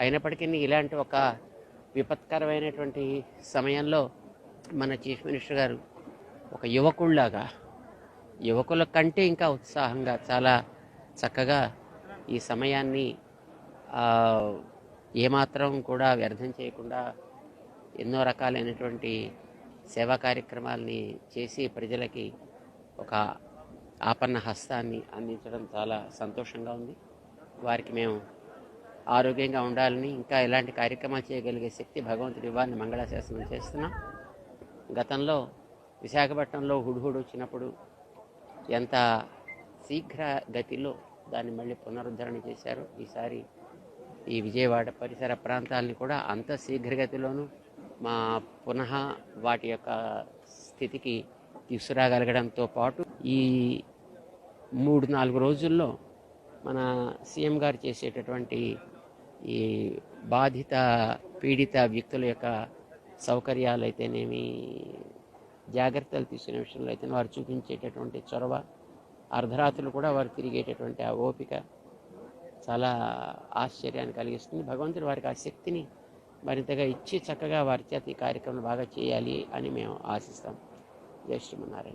అయినప్పటికీ ఇలాంటి ఒక విపత్కరమైనటువంటి సమయంలో మన చీఫ్ మినిస్టర్ గారు ఒక యువకుల్లాగా, యువకుల కంటే ఇంకా ఉత్సాహంగా చాలా చక్కగా ఈ సమయాన్ని ఏమాత్రం కూడా వ్యర్థం చేయకుండా ఎన్నో రకాలైనటువంటి సేవా కార్యక్రమాలని చేసి ప్రజలకి ఒక ఆపన్న హస్తాన్ని అందించడం చాలా సంతోషంగా ఉంది. వారికి మేము ఆరోగ్యంగా ఉండాలని, ఇంకా ఇలాంటి కార్యక్రమాలు చేయగలిగే శక్తి భగవంతుడి ఇవ్వాలని మంగళాశాసనం చేస్తున్నాం. గతంలో విశాఖపట్నంలో హుడ్హుడ్ వచ్చినప్పుడు ఎంత శీఘ్ర గతిలో దాన్ని మళ్ళీ పునరుద్ధరణ చేశారు. ఈసారి ఈ విజయవాడ పరిసర ప్రాంతాలని కూడా అంత శీఘ్రగతిలోనూ పునః వాటి యొక్క స్థితికి తీసుకురాగలగడంతో పాటు ఈ 3-4 రోజుల్లో మన సీఎం గారు చేసేటటువంటి ఈ బాధిత పీడిత వ్యక్తుల యొక్క సౌకర్యాలు అయితేనేమి, జాగ్రత్తలు తీసుకునే విషయంలో అయితే వారు చూపించేటటువంటి చొరవ, అర్ధరాత్రులు కూడా వారు తిరిగేటటువంటి ఆ ఓపిక చాలా ఆశ్చర్యాన్ని కలిగిస్తుంది. భగవంతుడు వారికి ఆ శక్తిని మరింతగా ఇచ్చి చక్కగా వారి చేత ఈ కార్యక్రమం బాగా చేయాలి అని మేము ఆశిస్తాం. జై శ్రీమన్నారాయణ.